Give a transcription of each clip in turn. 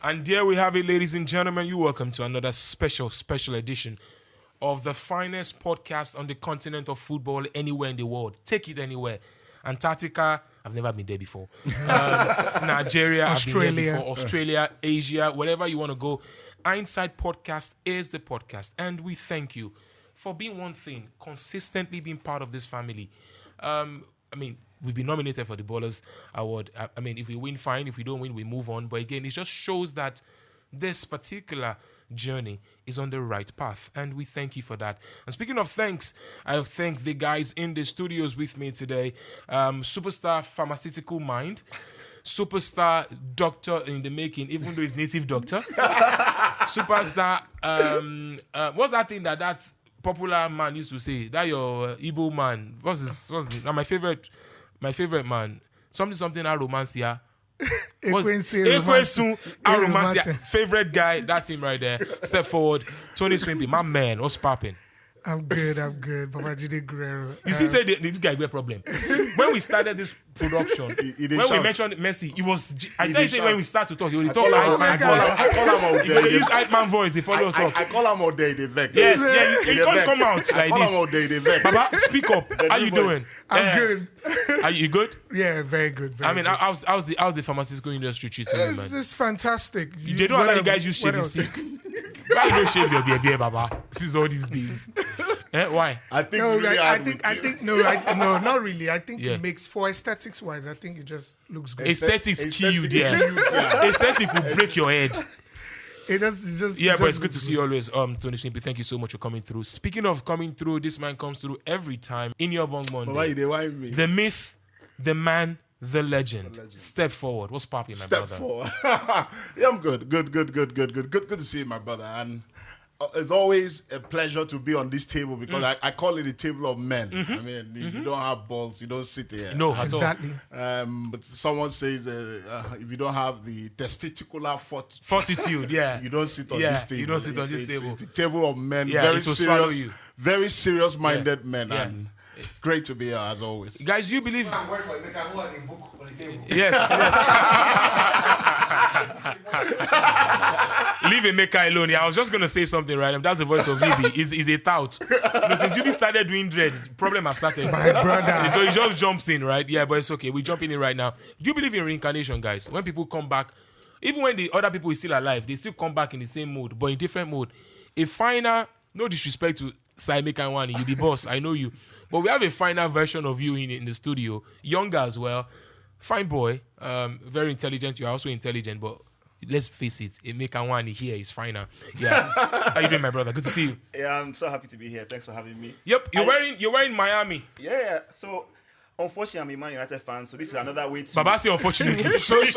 And there we have it, ladies and gentlemen. You're welcome to another special edition of the finest podcast on the continent of football anywhere in the world. Take it anywhere. Antarctica, I've never been there before. Nigeria, Australia. I've been there before. Australia, Asia, wherever you want to go. Inside Podcast is the podcast. And we thank you for being one thing, consistently being part of this family. We've been nominated for the Ballers Award. If we win, fine. If we don't win, we move on. But again, it just shows that this particular journey is on the right path. And we thank you for that. And speaking of thanks, I thank the guys in the studios with me today. Superstar Pharmaceutical Mind. Superstar Doctor in the making, even though he's native doctor. Superstar, what's that thing that popular man used to say? That your Igbo man. What's this? Now my favorite man. Something Aromancia. Ekwensu Aromancia. Favorite guy, that him right there. Step forward. Tony Swimpy, my man. What's popping? I'm good. Papa Jide Guerrero. You see, say this guy be a problem. When we started this production, when we mentioned Messi, it was. I tell you, when we start to talk, he will talk like my voice. I call him all day. He use Hypeman voice. They follow us talk. I call him all day. They vex. Yes, you can't come out like I call this. him all day. They vex. Baba, speak up. How you doing? I'm good. Are you good? Yeah, very good. Good. How's the pharmaceutical industry treating you, man? It's fantastic. They don't allow you guys use shaving stick. Why you don't shave your beard, Baba? This is all these days. Why? I think No, it's really hard no, not really. I think Yeah. it makes, for aesthetics wise, I think it just looks good. Aesthetics kill you there. Aesthetic will break your head. It just Yeah, it but just it's good to looks see you always. Tony Snippy, thank you so much for coming through. Speaking of coming through, this man comes through every time in your Bong Why Monday. they whine me? The myth, the man, the legend. Step forward. What's popping, my Step brother? forward. Yeah, I'm good. Good to see you, my brother. And it's always a pleasure to be on this table because I call it a table of men. I mean, if you don't have balls, you don't sit here. No, at all. exactly. But someone says if you don't have the testicular Fortitude, yeah. you don't sit on Yeah, this table. you don't sit on this table. It's the table of men, Yeah, very it will swallow serious, you. very serious-minded men, Yeah. and great to be here as always. Guys, you believe... I'm worried for it. Make a book on the table. Yes. Leave Emeka alone. Yeah, I was just going to say something, right? That's the voice of Vibi. He's a tout. Since Vibi started doing dread, problem have started. My brother. So he just jumps in, right? Yeah, but it's okay. We're jumping in right now. Do you believe in reincarnation, guys? When people come back, even when the other people is still alive, they still come back in the same mode, but in different mode. A final, no disrespect to Sai Mekanwani, you the boss, I know you. But we have a final version of you in the studio, younger as well. Fine boy, very intelligent. You are also intelligent, but let's face it, Mekanwani here is finer. Yeah. How you doing, my brother? Good to see you. Yeah, I'm so happy to be here. Thanks for having me. Yep, you're wearing Miami. Yeah. So, unfortunately, I'm a Man United fan, so this is another way to. Baba say unfortunately. So this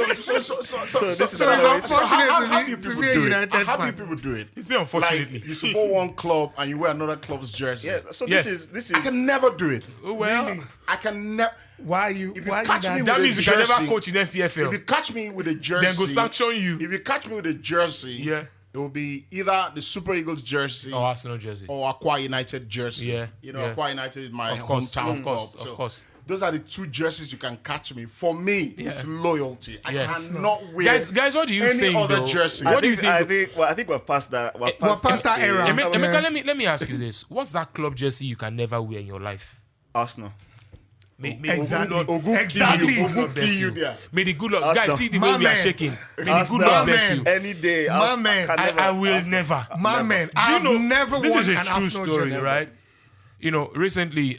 is how do to be a United How do fan. people do it? He say unfortunately. Like, you support one club and you wear another club's jersey. Yeah. So Yes. this I is. can never do it. Oh, well, Really? I can never. Why you catch me that? that with means a you can never jersey. coach in If you FPFL. catch me with a jersey, Then go sanction you. If you catch me with a jersey, Yeah. it will be either the Super Eagles jersey Oh, Arsenal jersey. or Aqua United jersey. Yeah, You know, yeah. Aqua United is my Of course, hometown of course, club. of course. Those are the two jerseys you can catch me. For me, it's loyalty. I Yes. cannot wear Guys, what do you any think? other Though? jersey. What do you think? I think we're past that. We're past that era. Emeka, let me ask you this: what's that club jersey you can never wear in your life? Arsenal. May Exactly. the good Lord- Exactly. May the good Lord bless you you. there. May the good Lord, Arsenal. guys, see the My way we are man. shaking. May the Arsenal. good Lord My bless man. you. Any day. My man. I will never. My man, Do you I've know, never this won is a an true Arsenal story, jersey. right? You know, recently,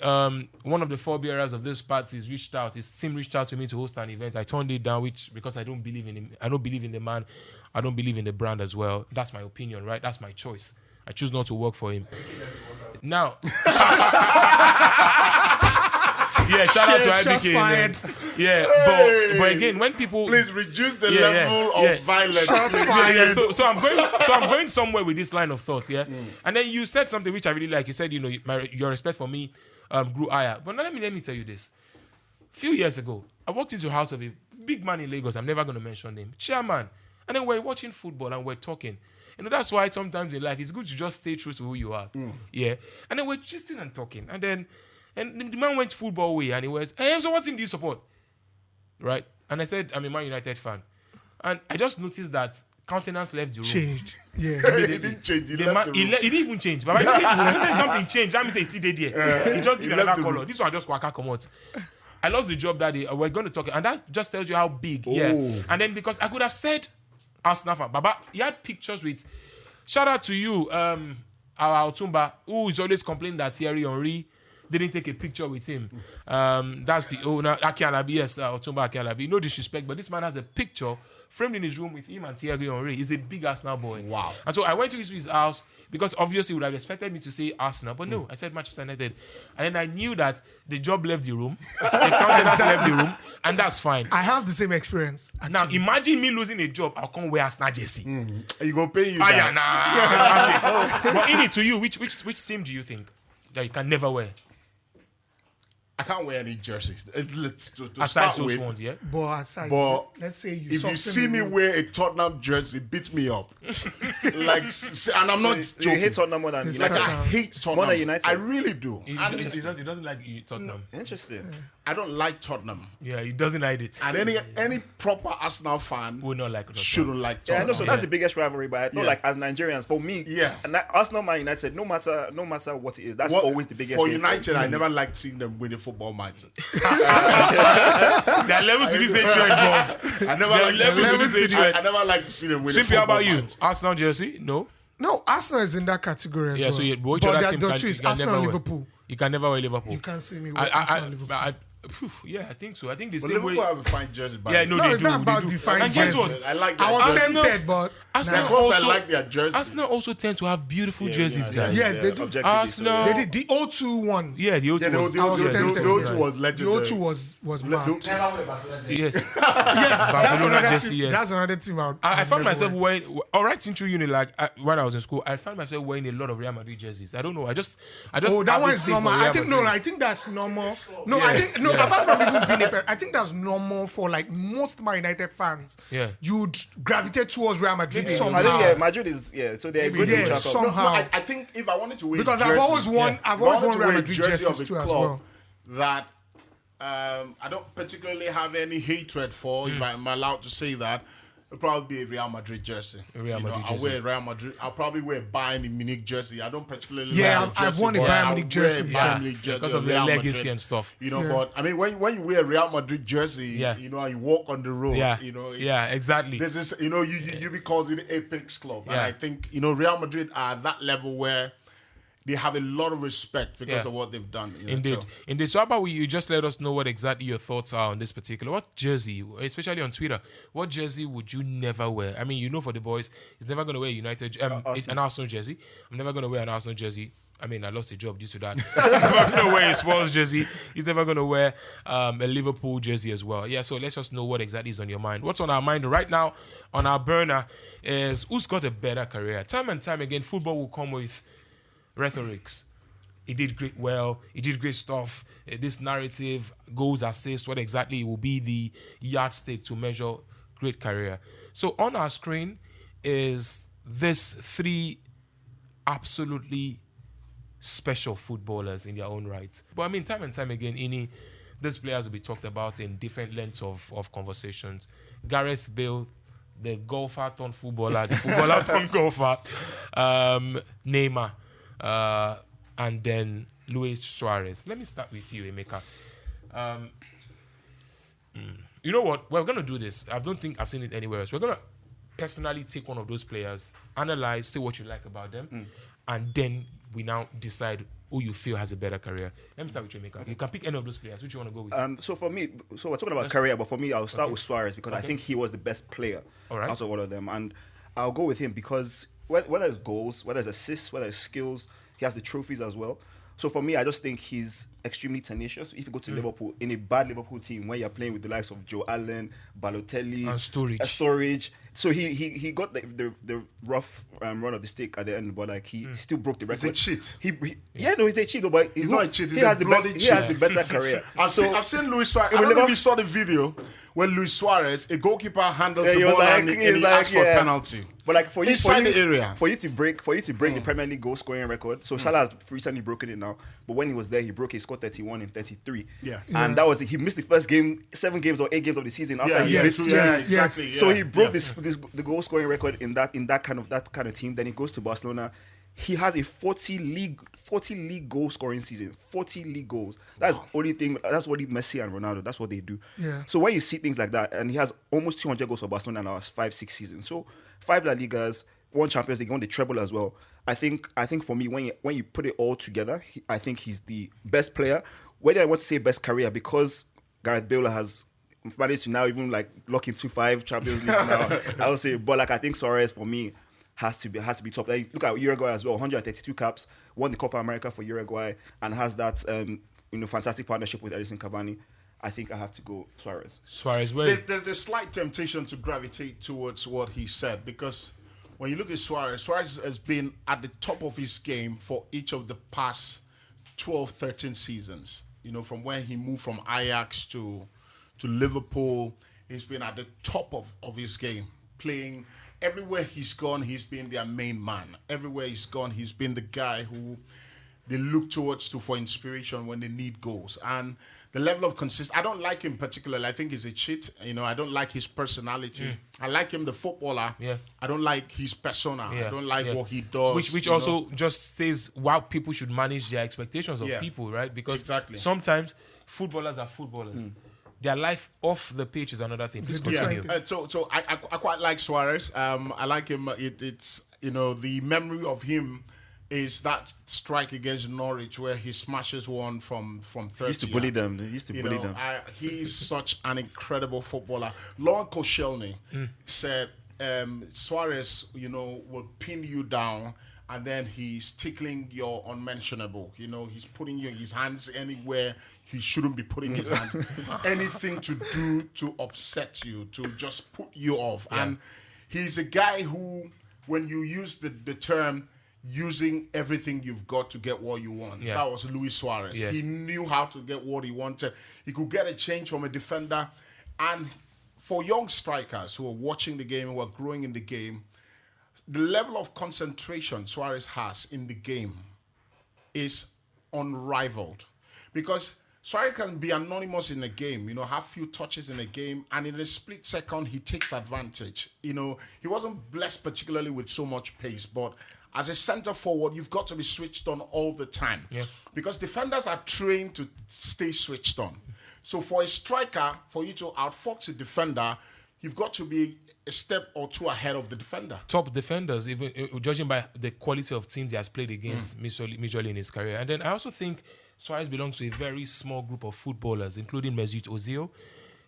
one of the forebearers of this party reached out. His team reached out to me to host an event. I turned it down, because I don't believe in him. I don't believe in the man. I don't believe in the brand as well. That's my opinion, right? That's my choice. I choose not to work for him. Now, yeah, shout out to Shots IBK. fired. Yeah, Hey. but again, when people Please reduce the Yeah, level yeah. of violence. Shots yeah, fired. so I'm going somewhere with this line of thought, yeah. And then you said something which I really like. You said, you know, your respect for me grew higher. But now let me tell you this. A few years ago, I walked into the house of a big man in Lagos. I'm never going to mention him, chairman. And then we're watching football and we're talking. You know, that's why sometimes in life it's good to just stay true to who you are. Yeah. And then we're just sitting and talking. And then the man went football way and he was, hey, so what team do you support? Right? And I said, I'm a Man United fan. And I just noticed that countenance left the room. Changed. Yeah. He didn't change. He The left man, the he, room. le- he didn't even change. But if something changed, that means he see they there. He just give you left another the room. color. This one just waka come out. I lost the job that day. We're going to talk, and that just tells you how big. Yeah. Oh. And then because I could have said Arsenal fan, Baba, he had pictures with. Shout out to you, our Otumba, who is always complaining that Thierry Henry didn't take a picture with him. That's the owner, Aki Alabi, yes, Otumba Aki Alabi. No disrespect, but this man has a picture framed in his room with him and Thierry Henry. He's a big Arsenal boy. Wow. And so I went to his house because obviously he would have expected me to say Arsenal, but no, I said Manchester United. And then I knew that the job left the room, the countenance left the room, and that's fine. I have the same experience. Now imagine me losing a job, I'll come wear Arsenal jersey. He gonna pay you. Ah, that. yeah, nah. But in it to you, which team do you think that you can never wear? I can't wear any jerseys. To Aside start those with, ones, yeah. But aside, But let's say you if you soften see the me room. wear a Tottenham jersey, beat me up. And I'm not You joking. hate Tottenham more than It's Like United. I hate Tottenham. More than United. I really do. He doesn't like Tottenham. Interesting. I don't like Tottenham. Yeah, he doesn't hide it. And any proper Arsenal fan Will not like Tottenham. shouldn't like Yeah, I Tottenham. know. So that's the biggest rivalry. But I thought, Yeah. like, as Nigerians, for me, Yeah. and that Arsenal, Man United, no matter what it is, that's always the biggest. For thing United, me. I never liked seeing them win a football match. There are levels to this hatred, bro. I never There are liked levels to this hatred. I never liked to see them win a Simply, how football about you? match. Arsenal jersey? No. No, Arsenal is in that category as Yeah, well. so which but other there team are can, two you is can Arsenal never and wear? Liverpool. You can never wear Liverpool. You can't see me with Arsenal and Liverpool. Yeah, I think so. I think the But same Liverpool way. have a fine jersey. by Yeah, the no, way. No, they it's do. not about they do. defining And guess jerseys. what? I like their I was jersey. tempted, but Arsenal Because I also, like their jersey. Arsenal also tend to have beautiful jerseys, guys. Yes, they do. objectively, Arsenal- they did the O2 one. Yeah, the O2 Yeah, was. I was tempted. the O2 was The legendary. O2 was mad. Yes. Yes, Barcelona another jersey, team. yes. That's another team. I found myself wearing, all right, into uni, like when I was in school, I found myself wearing a lot of Real Madrid jerseys. I don't know. I just. Oh, that have one this is thing for normal. Real I think Madrid. I think that's normal. No, I think apart from even being I think that's normal for like most Man United fans. Yeah. You'd gravitate towards Real Madrid Maybe. somehow. I think Madrid is so they're good yeah, in track some- of. somehow. I think if I wanted to wear Because a I've jersey, always worn yeah. I've if I always wanted worn to Real wear a Madrid jersey jerseys of too a as club well. that I don't particularly have any hatred for, if I'm allowed to say that, it'll probably be a Real Madrid jersey. Real Madrid I'll jersey. wear Real Madrid. I'll probably wear a Bayern Munich jersey. I don't particularly Yeah, wear a I've jersey, worn a but Bayern I'll Munich wear jersey a before. Bayern Munich jersey Because of of their Real legacy Madrid. and stuff. You know, but I mean, when you wear a Real Madrid jersey, Yeah. you know, and you walk on the road, Yeah. you know, it's- Yeah, exactly. There's this, you know, you be called the Apex Club, and Yeah. I think Real Madrid are at that level where they have a lot of respect because Yeah. of what they've done. You know, Indeed, so- indeed. So how about you just let us know what exactly your thoughts are on this particular? What jersey, especially on Twitter, what jersey would you never wear? I mean, for the boys, he's never going to wear an Arsenal jersey. I'm never going to wear an Arsenal jersey. I mean, I lost a job due to that. He's never going to wear a Spurs jersey. He's never going to wear a Liverpool jersey as well. Yeah, so let's just know what exactly is on your mind. What's on our mind right now on our burner is who's got a better career. Time and time again, football will come with rhetorics. He did great he did great stuff. This narrative, goals, assists, what exactly will be the yardstick to measure great career. So on our screen is this 3 absolutely special footballers in their own right. But I mean, time and time again, these players will be talked about in different lengths of conversations. Gareth Bale, the golfer turned footballer, the footballer turned golfer. Neymar, and then Luis Suarez. Let me start with you, Emeka. You know what? We're going to do this. I don't think I've seen it anywhere else. We're going to personally take one of those players, analyze, say what you like about them, and then we now decide who you feel has a better career. Let me start with you, Emeka. You can pick any of those players. Which you want to go with? So for me, we're talking about career, but for me, I'll start with Suarez because I think he was the best player out of all of them, and I'll go with him because whether it's goals, whether it's assists, whether it's skills, he has the trophies as well. So for me, I just think he's extremely tenacious. If you go to Liverpool, in a bad Liverpool team where you're playing with the likes of Joe Allen, Balotelli, And Sturridge. Sturridge. So he got the rough run of the stick at the end, but like he still broke the record. He's a cheat. He's a cheat, but He's not a cheat, He he's a has the bloody best. He has cheat. the better career. I've seen Luis Suarez. I don't know if you saw the video when Luis Suarez, a goalkeeper, handles the he was ball like- and he he was like, asks for a yeah. penalty. But like for you, Inside the area. for you to break the Premier League goal scoring record. So Salah has recently broken it now. But when he was there, he broke his scored 31 in 33. Yeah. And that was it. He missed the first game, 7 games or 8 games of the season after he missed. Exactly. So he broke the goal scoring record in that kind of team. Then he goes to Barcelona. He has a 40 league goal scoring season. 40 league goals. That's only thing. That's what Messi and Ronaldo. That's what they do. Yeah. So when you see things like that, and he has almost 200 goals for Barcelona in the last 5-6 seasons. So 5 La Ligas, 1 Champions League, won the treble as well. I think for me, when you put it all together, I think he's the best player. Whether I want to say best career, because Gareth Bale has managed to now even like lock into 5 Champions League now. I would say, but like I think Suarez for me has to be top. Like, look at Uruguay as well, 132 caps, won the Copa America for Uruguay, and has that fantastic partnership with Edison Cavani. I think I have to go Suarez. There's a slight temptation to gravitate towards what he said, because when you look at Suarez has been at the top of his game for each of the past 12, 13 seasons. From when he moved from Ajax to Liverpool, he's been at the top of his game, playing. Everywhere he's gone, he's been their main man. Everywhere he's gone, he's been the guy who they look towards for inspiration when they need goals. And the level of consistency, I don't like him particularly. I think he's a cheat. I don't like his personality. I like him, the footballer. Yeah. I don't like his persona. Yeah. I don't like what he does. Which also just says why people should manage their expectations of people, right? Because sometimes footballers are footballers. Their life off the pitch is another thing. Please continue. So I quite like Suarez. I like him. It's the memory of him is that strike against Norwich where he smashes one from 30. He used to bully them. He's such an incredible footballer. Lauren Koscielny said Suarez, will pin you down. And then he's tickling your unmentionable. He's putting his hands anywhere he shouldn't be putting his hands. Anything to do to upset you, to just put you off. Yeah. And he's a guy who, when you use the term, using everything you've got to get what you want. Yeah. That was Luis Suarez. Yes. He knew how to get what he wanted. He could get a change from a defender. And for young strikers who are watching the game, who are growing in the game, the level of concentration Suarez has in the game is unrivaled, because Suarez can be anonymous in a game, have few touches in a game, and in a split second he takes advantage. He wasn't blessed particularly with so much pace, but as a center forward, you've got to be switched on all the time, because defenders are trained to stay switched on. So for a striker, for you to outfox a defender, you've got to be a step or two ahead of the defender. Top defenders, even judging by the quality of teams he has played against majorly in his career. And then I also think Suarez belongs to a very small group of footballers, including Mesut Ozil,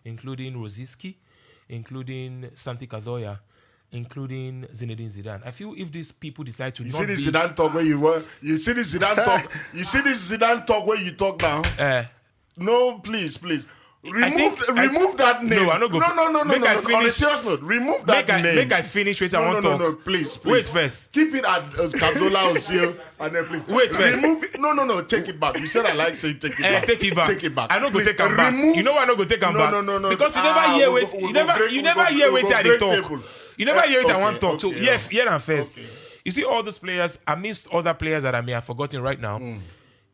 including Rosicky, including Santi Cazorla, including Zinedine Zidane. I feel if these people decide to see this Zidane talk where you were, you see this Zidane talk, you see this Zidane talk where you talk now. No, please. Remove that name. No, I'm not going to. No. On a serious note, remove that name. Make I finish. Wait, I want to talk. No, please. Wait first. Keep it at Cazorla, Ozil, and then please. Wait first. Remove it. No, take it back. You said I like saying take it back. Take it back. Take it back. I'm not going to take them back. You know why I'm not going to take them back? No. Because you never hear it. You never hear it at the talk. You never hear it at one talk. So hear them first. You see all those players, amidst other players that I may have forgotten right now,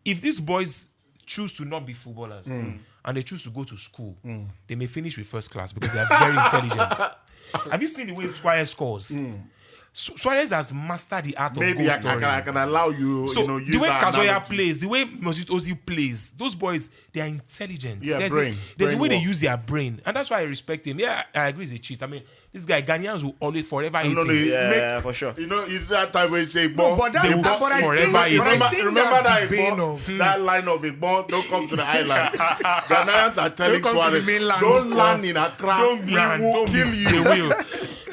if these boys choose to not be footballers, and they choose to go to school, they may finish with first class because they are very intelligent. Have you seen the way Suarez scores? Suarez has mastered the art of goal scoring. I can allow you, use the way Cazorla analogy. plays, the way Mesut Ozil plays, those boys, they are intelligent. Yeah, there's a way work. they use their brain, and that's why I respect him. Yeah, I agree he's a cheat. I mean, this guy, Ghanaians will always forever hate him. For sure. That time when you say, but they will forever hate him. Remember that line of it, don't come to the island. Ghanaians are telling Suarez, don't land in Accra, we will kill you. They will.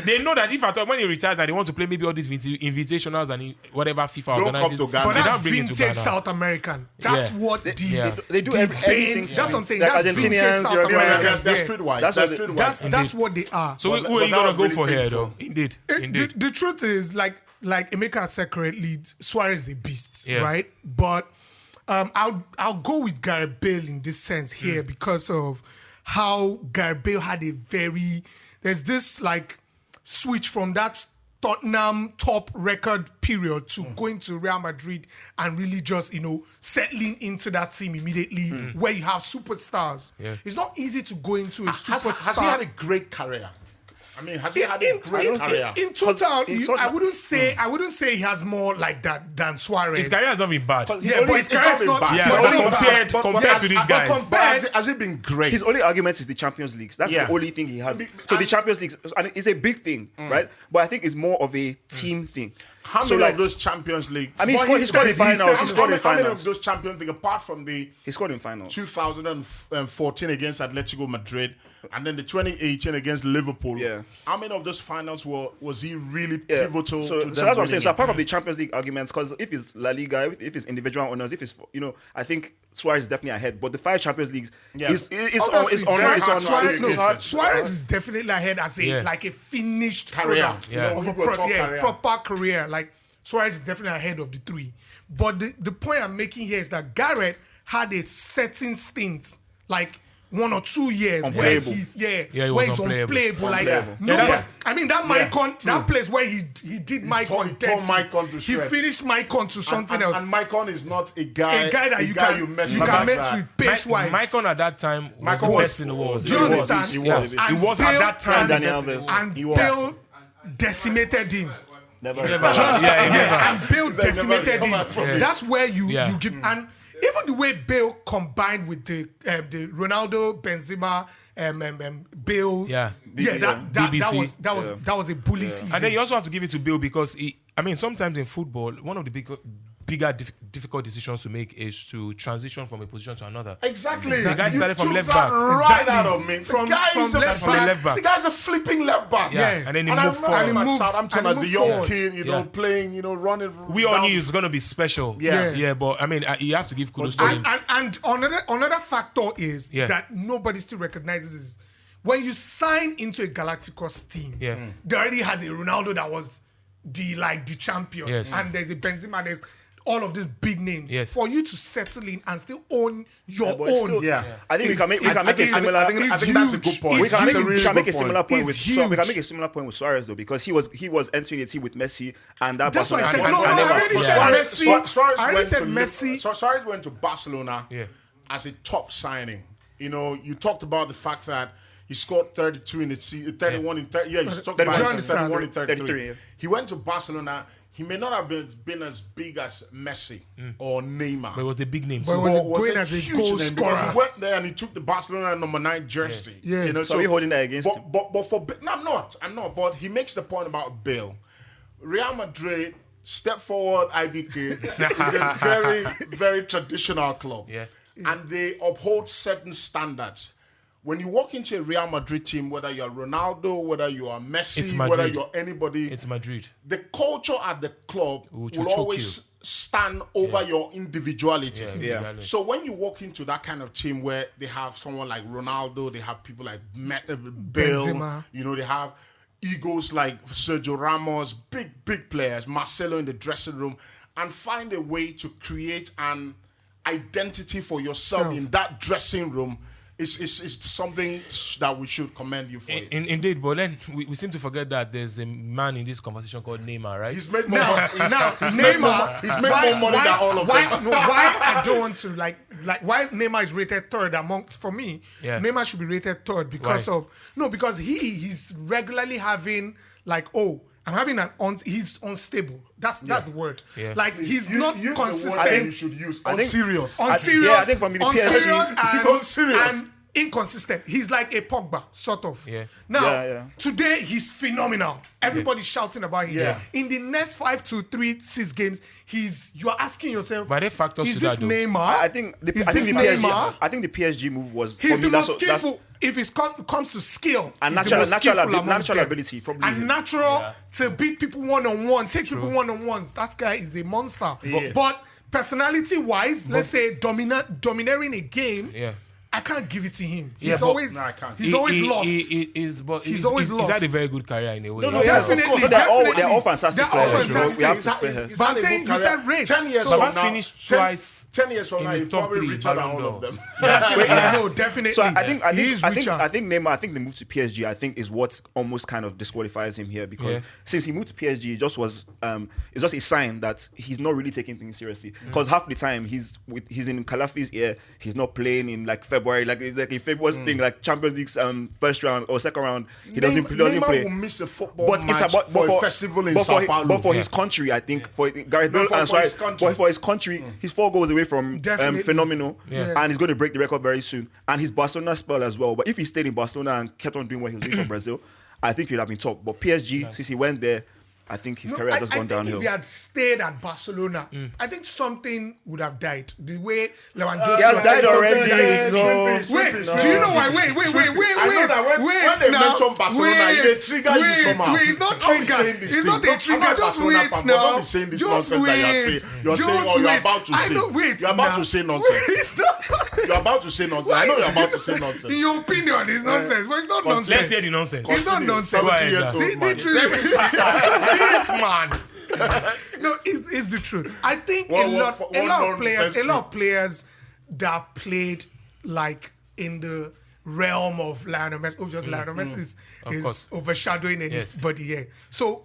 They know that if at all when he retires and they want to play maybe all these invitationals and whatever FIFA organizes, come to Ghana. But that's vintage South American. That's what they do everything. That's what I'm saying. Like That's vintage South American. That's streetwise. That's what they are. So who are you gonna go for here, though? Indeed. The truth is, like Emeka said correctly, Suarez is a beast, right? But I'll go with Gareth Bale in this sense here because of how Gareth Bale had there's this like switch from that Tottenham top record period to going to Real Madrid and really just, settling into that team immediately where you have superstars. Yeah. It's not easy to go into a superstar. Has he had a great career? I mean, has he had a great career? In total, I wouldn't say he has more like that than Suarez. His career has not been bad. But his career is not bad. Yeah, compared to these guys. Has it been great? His only argument is the Champions Leagues. That's the only thing he has. So the Champions Leagues, and it's a big thing, right? But I think it's more of a team thing. How many of those Champions Leagues? I mean, he scored in finals. How many of those Champions League, apart from the he scored in finals 2014 against Atletico Madrid, and then the 2018 against Liverpool? Yeah. How many of those finals was he really pivotal? So to them that's what I'm saying. So winning? apart from the Champions League arguments, because if it's La Liga, if it's individual honors, if it's I think Suarez is definitely ahead. But the 5 Champions Leagues is on. Suarez is definitely ahead as a finished product of a proper career. Like Suarez is definitely ahead of the 3. But the point I'm making here is that Gareth had a certain stint, like 1 or 2 years where he's unplayable. Like I mean that Maicon, that place where he did Maicon, he finished Maicon to something else. And Maicon is not a guy that you can mess with pace wise. Maicon at that time was the best in the world. Do you understand? He was at that time. And Bale decimated him. Never. And Bale decimated him. That's where you give. And even the way Bale combined with the Ronaldo, Benzema, Bale, that was a bully season. And then you also have to give it to Bale because sometimes in football, one of the bigger difficult decisions to make is to transition from a position to another. Exactly. The guy started from left back. Right out of me. From left back. The guy's a flipping left back. Yeah. And then he moved forward. And Southampton as a young kid, playing, running. We all knew it's going to be special. Yeah. But you have to give kudos to him. And another factor is that nobody still recognizes is when you sign into a Galacticos team, there already has a Ronaldo that was the champion. Yes. And there's a Benzema, there's all of these big names. Yes. For you to settle in and still own your own. I think we can make a similar. I think that's a good point. We can make a similar point with Suarez though, because he was entering a team with Messi, and that's why I said I already said Messi. Suarez went to Barcelona as a top signing. You talked about the fact that he scored 32 in the season, 31 in 30. Yeah, you talked about 31 in 33. He went to Barcelona. He may not have been as big as Messi or Neymar. But it was a big name. But was as a goal scorer. He went there and he took the Barcelona number 9 jersey. Yeah. So you're holding that against him? But for no, I'm not. But he makes the point about Bale. Real Madrid, step forward, IBK, is a very, very traditional club. Yeah. And they uphold certain standards. When you walk into a Real Madrid team, whether you're Ronaldo, whether you are Messi, whether you're anybody, it's Madrid. The culture at the club will always stand over your individuality. Exactly. So when you walk into that kind of team where they have someone like Ronaldo, they have people like Bale, Benzema. They have egos like Sergio Ramos, big players, Marcelo in the dressing room, and find a way to create an identity for yourself in that dressing room. It's something that we should commend you for. Indeed, but then we seem to forget that there's a man in this conversation called Neymar, right? He's made more Neymar. He's made more money than all of them. Why I don't want to why Neymar is rated third for me. Yeah. Neymar should be rated third because because he's regularly having I'm having he's unstable. That's the word. Yeah. He's not consistent. I think you should use unserious. I think from the PSG, he's unserious and inconsistent. He's like a Pogba, sort of. Yeah. Now, today he's phenomenal. Everybody's shouting about him. Yeah. In the next 5 to 6 games, you are asking yourself, but factors is this Neymar? I think the PSG move was. He's the most skillful. If it comes to skill and natural ability, probably, and natural to beat people one-on-one, take people one-on-ones. That guy is a monster. Yeah. But personality-wise, let's say domineering a game. Yeah. I can't give it to him. Yeah, He's but- always No, I can't. he's always lost. He's always He's had lost. a very good career in a way. No, Yeah, Definitely, of course. So they're all definitely. fantastic They're all players. fantastic. We have to He's had- spare her. he's But had I'm a saying good you said career. race. 10 years So- from Baba now, finished 10 twice 10 years from in now, the he'll top probably three richer than Ballon all d'Or. of them. Yeah, no, definitely. So I think he is richer. I think Neymar. I think the move to PSG. I think is what almost kind of disqualifies him here because since he moved to PSG, it just was it's just a sign that he's not really taking things seriously. Because half the time he's in Khalafi's ear, he's not playing in like February, like it's like a February thing, like Champions League's first round or second round. He doesn't Neymar play. will miss a football match for a festival in Sao Paulo. But for his country, I think for Gareth Bale and for Suarez, his country. but for his country, he's 4 goals away from Definitely. phenomenal, Yeah. and he's going to break the record very soon. And his Barcelona spell as well. But if he stayed in Barcelona and kept on doing what he was doing for Brazil, I think he'd have been top. But PSG, since he went there, I think his career has just gone think downhill. if he had stayed at Barcelona, I think something would have died. The way Lewandowski He has was died saying already. something No. Wait, do you know why? Wait. I know that when they mention Barcelona, they trigger you somehow. Wait, it's not Don't be trigger. saying this It's thing. not a I'm trigger. not a Just Barcelona wait fan, but now. don't be saying this Just nonsense that you're wait. saying. You're saying, Just you're wait. about to I say. know, wait You're about now. to say nonsense. Wait, it's not nonsense. You're about to say nonsense. I know you're about to say nonsense. In your opinion, it's nonsense, but it's not Let's nonsense. Let's hear the nonsense. It's not nonsense. 70 years old man. Literally. Yes, man. No, it's the truth. I think One a lot of non-sense players that played like in the realm of Lionel Messi. Obviously, Lionel Messi is course. overshadowing anybody here. So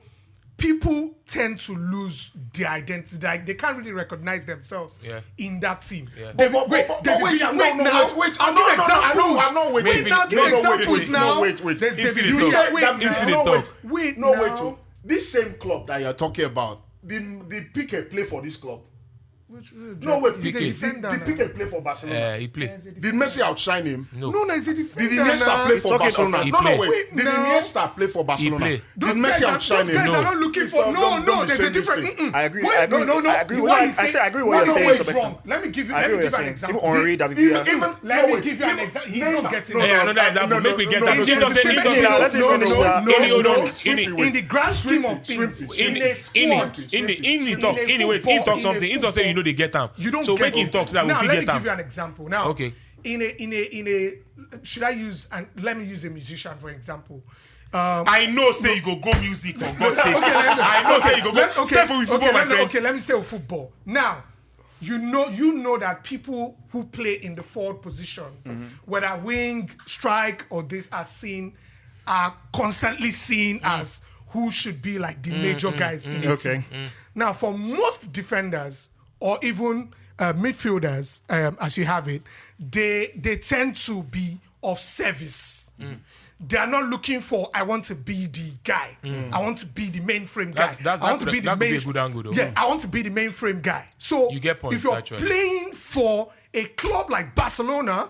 people tend to lose their identity. Like, they can't really recognize themselves in that team. Yeah. David, But wait, wait, David wait, Villa, no, wait no, now. wait, I'll no, give no, examples. I'm not waiting. Wait now, give No, no, examples now. wait. There's It's David in the Villa. talk. Wait It's in the now. talk. Wait No, now. wait. Oh. This same club that you're talking about, did Piqué play for this club? No, wait. He's a Piqué. defender. Did Piqué play for Barcelona? He played. Did Messi outshine him? No, he's a defender. Did Iniesta play for talking Barcelona? of- he No, played. wait. Did No. Iniesta play for Barcelona? played. Did Those Messi guys outshine him? are No. not looking Please for. don't No, be there's a saying this different. thing. I agree. Wait, I agree. no. I agree with What what you say- I agree with what no, you're wait, saying. wrong. Let me give you I agree an with what you're saying. example. Even Henri, David Villa. Let me give you an example. He's not getting it. Yeah, another example. Make me get that. He doesn't. He doesn't. Yeah, let's finish that. In the grand scheme of things, in a squad, He talk something. He don't say you know they get them. you don't so get make him it. talk so that we Now fit let me get give you them. an example. Now, Okay. in a should I use and let me use a musician for example. I know say you go music for God's sake. Okay, I know say you go stay for with football, my friend. Okay, let me stay with football. Now, you know that people who play in the forward positions, whether wing, strike, or this, are constantly seen as who should be like the major guys in the team. Now, for most defenders or even midfielders, as you have it, they tend to be of service. They are not looking for, I want to be the guy. I want to be the mainframe guy. That I want to be the could be main. a good angle, though. Yeah, I want to be the mainframe guy. So You get points, if you're actually. playing for a club like Barcelona,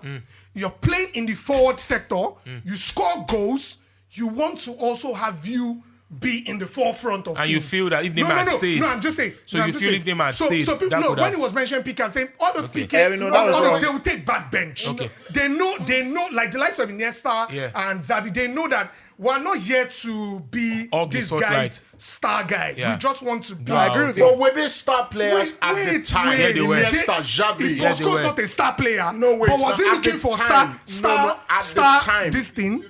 you're playing in the forward sector, you score goals, you want to also have you be in the forefront of And things. you feel that if Neymar had stayed- No, I'm just saying. So no, you I'm just feel saying. if Neymar had so, stayed, so people, that no, could when have- he was mentioning Piqué, I'm saying all those Piqué, Yeah, we know, that was all wrong. those, they will take backbench. Okay. They know, like the likes of Iniesta and Xavi, they know that we're not here to be All the this spotlight. guy's star guy. Yeah. We just want to be. I agree with But you. were they star players at the time? Yeah, they were. Iniesta, Xavi. Of they course, were. not a star player. No, wait, but was he at looking the for time. star? At the time. This thing.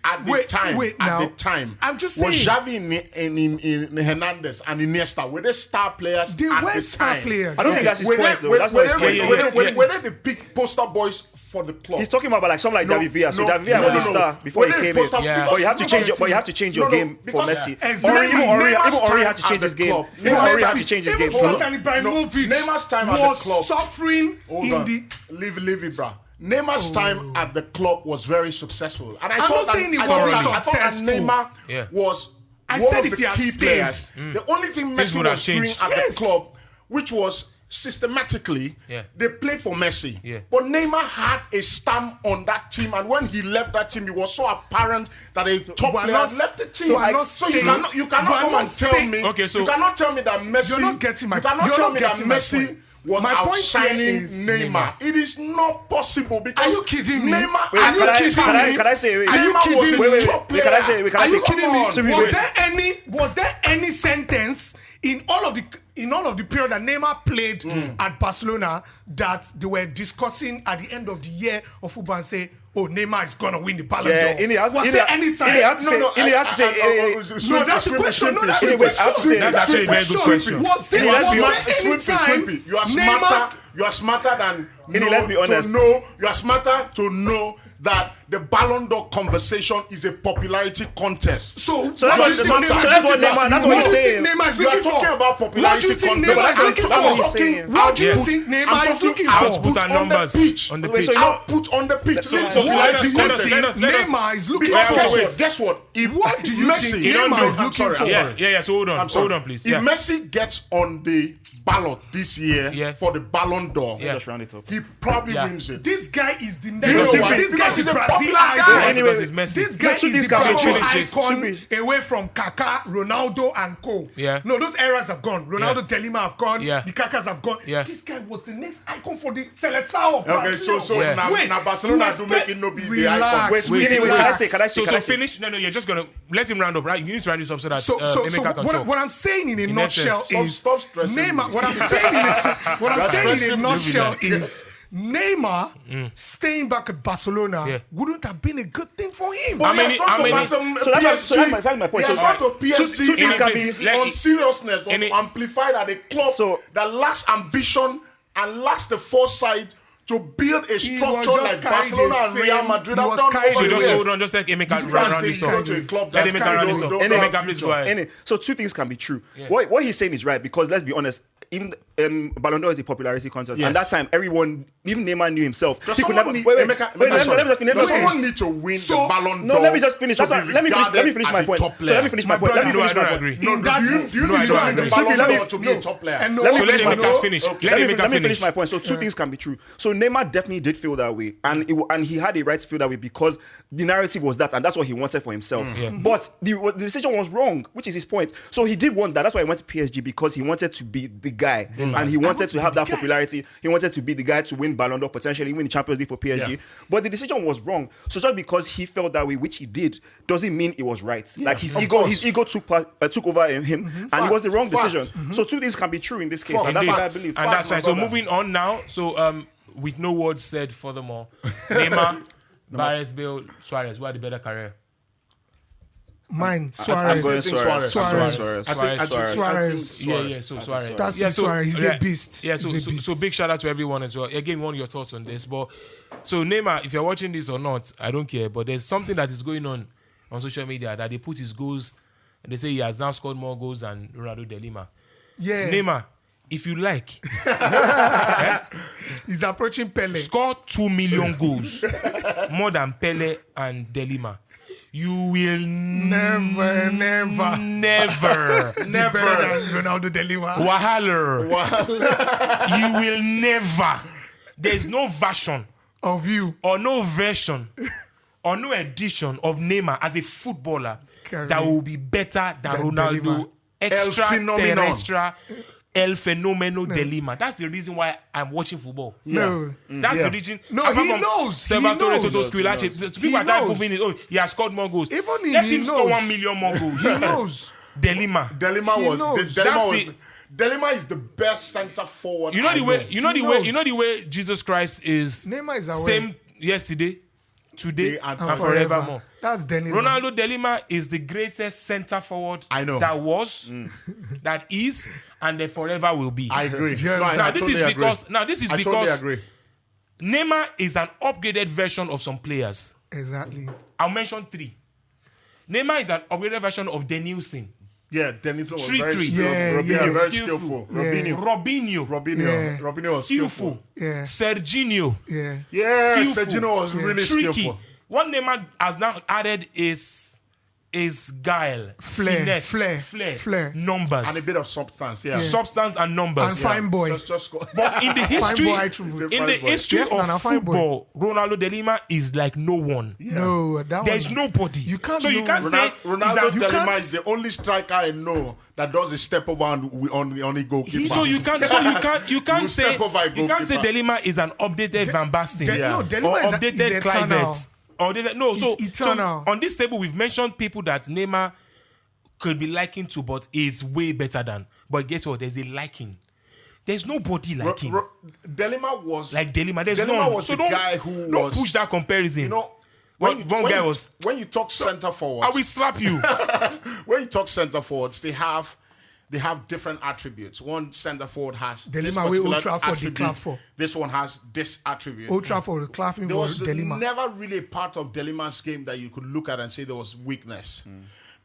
At the Wait time, now. at the time, I'm just was saying. Xavi in Hernandez and Iniesta were they star players They at were the star time? players. I don't think that's his Were point, they, though. That's not his point. were they the big poster boys for the club? He's talking about like someone like No, David Villa. So no, David Villa no, was a no, star no. before Were he they came in. poster Yeah. figures? But you have to change your, No, but you have to change your no, game for because Messi. Exactly. Even Henri Neymar's had to time change at his the game. club. Even Neymar's Henri had time- to change his Even game. Zlatan Ibrahimovic Neymar's time at the was club. suffering Hold in on. the. Leave it, bruh. Neymar's time at the club was very successful, and I I'm thought not saying he I wasn't thought that successful. Neymar Yeah. was I one said of if the he had key stayed. players. The only thing Things Messi would have was doing changed. at Yes. the club, which was systematically, they played for Messi. Yeah. But Neymar had a stamp on that team, and when he left that team, it was so apparent that a top We're player not- left the team. we're not So you saying- cannot we're come not and tell saying- me. Okay, so- you cannot tell me that Messi. You're not getting my- You cannot you're tell not me that getting my Messi point. was My point outshining here is Neymar. It is not possible because Are you kidding me? Neymar. Wait, Are you can I- kidding can I- me? can I say- wait, Are you Neymar was kidding a me? top Wait, can I say- player. wait, can I Are say- you kidding me? Come on. Was there any sentence in all of the period that Neymar played at Barcelona that they were discussing at the end of the year of football and say, oh, Neymar is gonna win the Ballon d'Or. Anytime. No, that's the question. No, that's the question. That's actually a very good question. Was there any time you are smarter? You are smarter than let's be honest. You are smarter to know that the Ballon d'Or conversation is a popularity contest. So that's what Neymar. That's what he's saying. You are talking about popularity contest. What do you think Neymar is looking for? Output and numbers on the pitch. Output on the pitch. What do you think Neymar is looking for? Guess what? What do you think Neymar is looking for? Yeah. So hold on, please. If Messi gets on the ballot this year for the Ballon d'Or, just round it up. he probably wins it. This guy is the This guy is a popular guy. Anyway, it's Messi. This guy is the Brazil icon away from Kaká, Ronaldo, and co. Yeah. No, those eras have gone. Ronaldo, De Lima have gone. Yeah. The Kakas have gone. Yeah. This guy was the next icon for the Seleção of Brazil. Okay, so now Barcelona do make it no be the icon. Can I say? So finish. No, you're just gonna let him round up, right? You need to round this up so that Emeka can talk. What I'm saying in a nutshell is stop stressing Neymar. me. What I'm saying in a nutshell is Neymar staying back at Barcelona wouldn't have been a good thing for him. How many? So that's my point. He has gone to PSG. Two things can be on seriousness was amplified at a club that lacks ambition and lacks the foresight to build a structure like Barcelona and Real Madrid have done over So the just years. hold on, just let Emeka round this up. Let Emeka round this up. Emeka, please go ahead. So two things can be true. What he's saying is right, because let's be honest, even Ballon d'Or is a popularity contest. And that time, everyone, even Neymar knew himself. Does someone need to win the Ballon d'Or? No, let me just finish. Let me finish my point. Let me finish my point. I don't agree. Do you need to win the Ballon d'Or to be a top player? So let Emeka finish. Let me finish my point. So two things can be true. So Neymar definitely did feel that way, and he had a right to feel that way because the narrative was that, and that's what he wanted for himself. But the decision was wrong, which is his point. So he did want that. That's why he went to PSG, because he wanted to be the guy, and he wanted to have that popularity. He wanted to be the guy to win Ballon d'Or, potentially win the Champions League for PSG. But the decision was wrong. So just because he felt that way, which he did, doesn't mean it was right. Like his ego took over him, and it was the wrong decision. So two things can be true in this case, and that's what I believe. And that's right. So moving on now. So with no words said furthermore, Neymar, Bale, Suarez, who had the better career? Mine, Suarez. Suarez. Yeah. So Suarez. That's Suarez. He's a beast. Yeah. So big shout out to everyone as well. Again, want your thoughts on this. But so Neymar, if you're watching this or not, I don't care. But there's something that is going on social media that they put his goals and they say he has now scored more goals than Ronaldo de Lima. Yeah. Neymar, if you like, he's approaching Pele. Score 2 million goals more than Pele and de Lima. You will never be better than Ronaldo de Lima. Wahala. You will never. There's no version of you or no version or no edition of Neymar as a footballer that will be better than Ronaldo. Extraterrestrial. El Fenomeno de Lima. That's the reason why I'm watching football. That's the reason. No, he knows. People are trying to moving it. Oh, he has scored more goals. Even if let him score 1 million more goals. He knows. De Lima is the best centre forward. You know the way Jesus Christ is. Neymar is aware. Same yesterday, today, and forevermore. That's De Lima. Ronaldo de Lima is the greatest centre forward that was, that is, and then forever will be. I agree. This is because Neymar is an upgraded version of some players. Exactly. I'll mention 3. Neymar is an upgraded version of Denilson. Yeah, Denilson was very skillful. Robinho was skillful. Serginho. Serginho was really skillful. What Neymar has now added is guile, flair, numbers, and a bit of substance. Substance and numbers, and fine boy. But in the history of football, Ronaldo de Lima is like no one. No, there's nobody. You can't say Ronaldo de Lima is the only striker I know that does a step over on the goalkeeper. So you can't say de Lima is an updated Van Basten or updated Kluivert. So on this table we've mentioned people that Neymar could be likened to, but is way better than. But guess what? There's a liking. There's nobody like him. Delima was like Delima. There's Delima none. was So a guy who don't was, push that comparison. You know, when you talk center forwards, I will slap you. when you talk center forwards, they have different attributes. One center forward has Delima this Old Trafford attribute. the clap for. This one has this attribute. Old Trafford clapping There for was Delima. never really a part of Delima's game that you could look at and say there was weakness,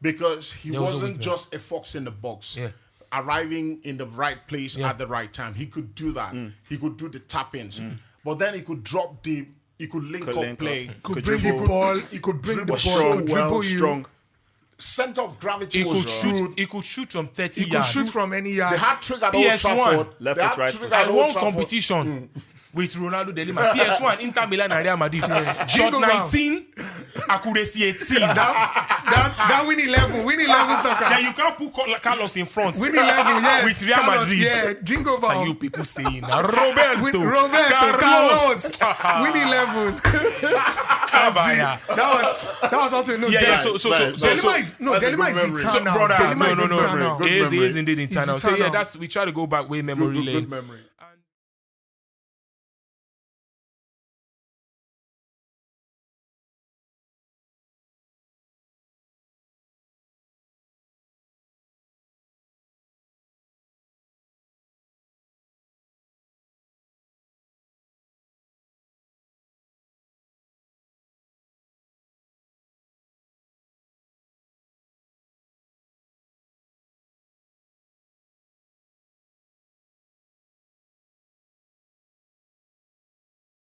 because he wasn't just a fox in the box. Yeah. Arriving in the right place at the right time. He could do that. He could do the tap-ins. But then he could drop deep. He could link up play. Could bring the ball. He could bring the ball. Could dribble you. Strong. Center of gravity He was shoot. He could shoot from 30 He yards. could shoot from any yard. They had trigger at PS1. Old Trafford. Left They foot, had right trigger foot. at I Old won Trafford. competition with Ronaldo Delima. PS1, Inter Milan and Real Madrid. Shot Jingle bell. 19, accuracy 18. That win 11 soccer. Then you can't put Carlos in front. Win 11, yes. With Real Carlos, Madrid. Yeah, jingle Are bell. you people saying that? Roberto, Carlos. Win 11. Cabaya. That was how to know. Yeah, so Delima is That's a good Delima is memory. in town now. brother, Delima no. is in town now. Good He is memory. indeed in town now. He's So in yeah, town that's we try to go back way memory lane. Good memory.